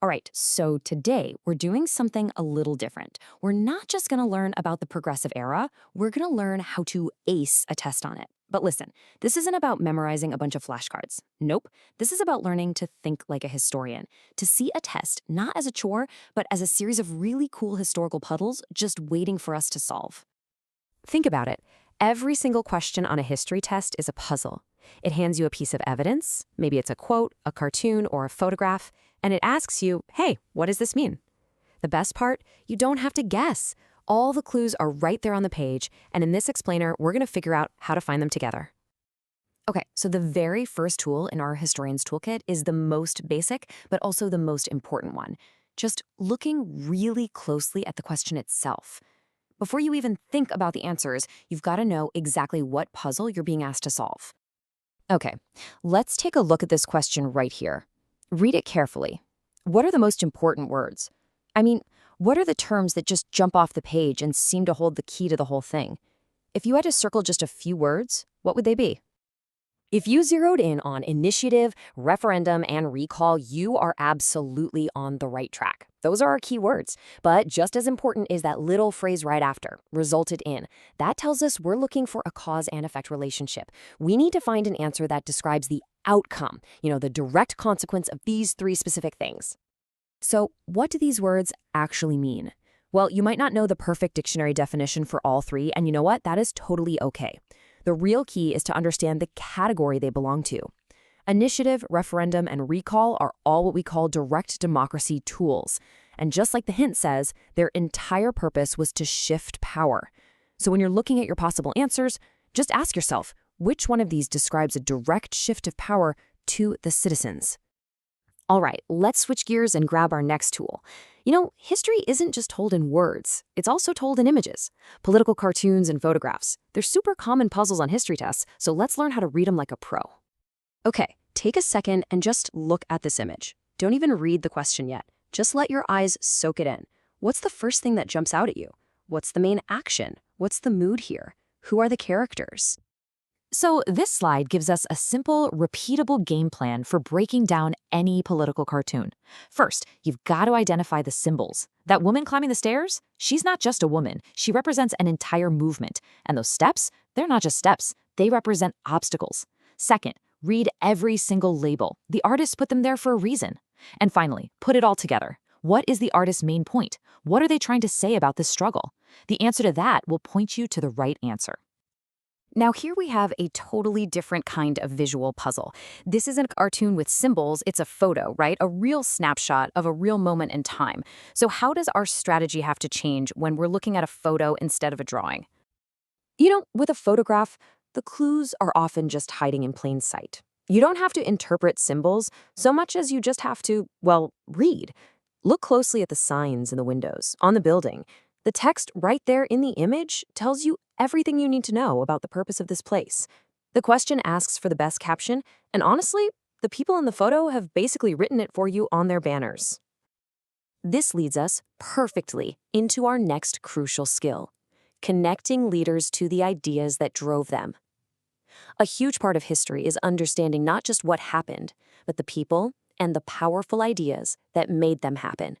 All right, so today we're doing something a little different. We're not just going to learn about the progressive era, we're going to learn how to ace a test on it. But listen, this isn't about memorizing a bunch of flashcards. Nope. This is about learning to think like a historian, to see a test not as a chore, but as a series of really cool historical puzzles just waiting for us to solve. Think about it. Every single question on a history test is a puzzle. It hands you a piece of evidence, maybe it's a quote, a cartoon, or a photograph, and it asks you, hey, what does this mean? The best part, you don't have to guess. All the clues are right there on the page, and in this explainer, we're going to figure out how to find them together. Okay, so the very first tool in our historian's toolkit is the most basic, but also the most important one. Just looking really closely at the question itself. Before you even think about the answers, you've got to know exactly what puzzle you're being asked to solve. Okay, let's take a look at this question right here. Read it carefully. What are the most important words? I mean, what are the terms that just jump off the page and seem to hold the key to the whole thing? If you had to circle just a few words, what would they be? If you zeroed in on initiative, referendum, and recall, you are absolutely on the right track. Those are our key words. But just as important is that little phrase right after, resulted in. That tells us we're looking for a cause and effect relationship. We need to find an answer that describes the outcome, the direct consequence of these three specific things. So, what do these words actually mean? Well, you might not know the perfect dictionary definition for all three, and you know what? That is totally okay. The real key is to understand the category they belong to. Initiative, referendum, and recall are all what we call direct democracy tools. And just like the hint says, their entire purpose was to shift power. So when you're looking at your possible answers, just ask yourself, which one of these describes a direct shift of power to the citizens? All right, let's switch gears and grab our next tool. History isn't just told in words, it's also told in images. Political cartoons and photographs. They're super common puzzles on history tests, so let's learn how to read them like a pro. Okay, take a second and just look at this image. Don't even read the question yet. Just let your eyes soak it in. What's the first thing that jumps out at you? What's the main action? What's the mood here? Who are the characters? So this slide gives us a simple, repeatable game plan for breaking down any political cartoon. First, you've got to identify the symbols. That woman climbing the stairs? She's not just a woman. She represents an entire movement. And those steps? They're not just steps. They represent obstacles. Second, read every single label. The artist put them there for a reason. And finally, put it all together. What is the artist's main point? What are they trying to say about this struggle? The answer to that will point you to the right answer. Now here we have a totally different kind of visual puzzle. This isn't a cartoon with symbols, it's a photo, right? A real snapshot of a real moment in time. So how does our strategy have to change when we're looking at a photo instead of a drawing? With a photograph, the clues are often just hiding in plain sight. You don't have to interpret symbols so much as you just have to, read. Look closely at the signs in the windows, on the building. The text right there in the image tells you everything you need to know about the purpose of this place. The question asks for the best caption, and honestly, the people in the photo have basically written it for you on their banners. This leads us perfectly into our next crucial skill, connecting leaders to the ideas that drove them. A huge part of history is understanding not just what happened, but the people and the powerful ideas that made them happen.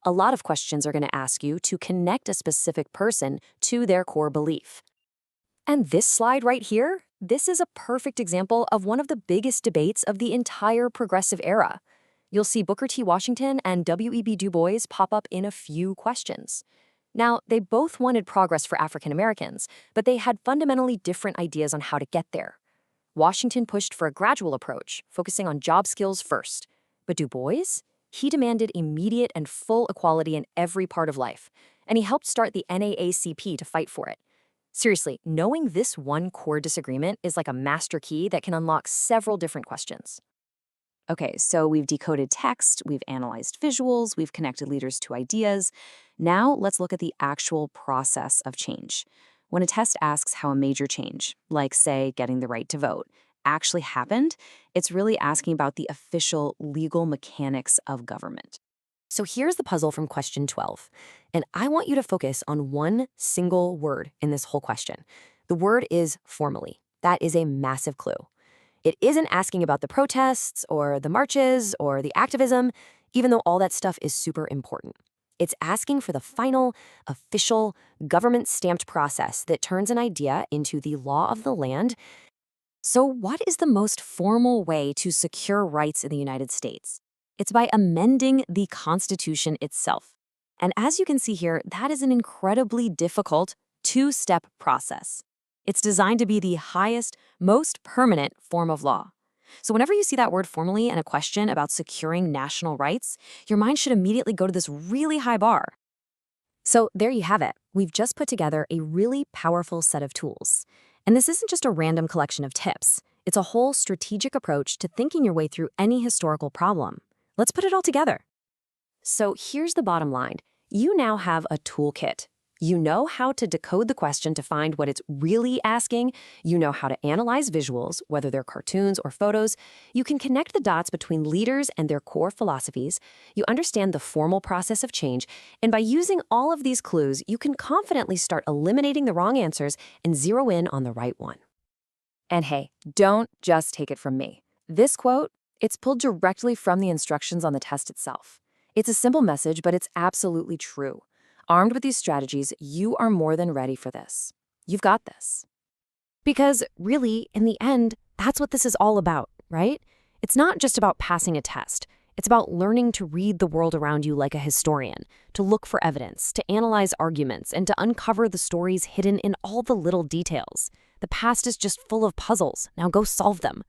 A lot of questions are going to ask you to connect a specific person to their core belief. And this slide right here, this is a perfect example of one of the biggest debates of the entire progressive era. You'll see Booker T. Washington and W.E.B. Du Bois pop up in a few questions. Now, they both wanted progress for African Americans, but they had fundamentally different ideas on how to get there. Washington pushed for a gradual approach, focusing on job skills first. But Du Bois? He demanded immediate and full equality in every part of life, and he helped start the NAACP to fight for it. Seriously, knowing this one core disagreement is like a master key that can unlock several different questions. Okay, so we've decoded text, we've analyzed visuals, we've connected leaders to ideas. Now let's look at the actual process of change. When a test asks how a major change, like say getting the right to vote, actually happened, it's really asking about the official legal mechanics of government. So here's the puzzle from question 12, and I want you to focus on one single word in this whole question. The word is formally. That is a massive clue. It isn't asking about the protests or the marches or the activism. even though all that stuff is super important. It's asking for the final, official, government-stamped process that turns an idea into the law of the land. So what is the most formal way to secure rights in the United States? It's by amending the Constitution itself. And as you can see here, that is an incredibly difficult two-step process. It's designed to be the highest, most permanent form of law. So whenever you see that word formally and a question about securing national rights, your mind should immediately go to this really high bar. So there you have it. We've just put together a really powerful set of tools. And this isn't just a random collection of tips. It's a whole strategic approach to thinking your way through any historical problem. Let's put it all together. So here's the bottom line. You now have a toolkit. You know how to decode the question to find what it's really asking. You know how to analyze visuals, whether they're cartoons or photos. You can connect the dots between leaders and their core philosophies. You understand the formal process of change. And by using all of these clues, you can confidently start eliminating the wrong answers and zero in on the right one. And hey, don't just take it from me. This quote, it's pulled directly from the instructions on the test itself. It's a simple message, but it's absolutely true. Armed with these strategies, you are more than ready for this. You've got this. Because really, in the end, that's what this is all about, right? It's not just about passing a test. It's about learning to read the world around you like a historian, to look for evidence, to analyze arguments, and to uncover the stories hidden in all the little details. The past is just full of puzzles. Now go solve them.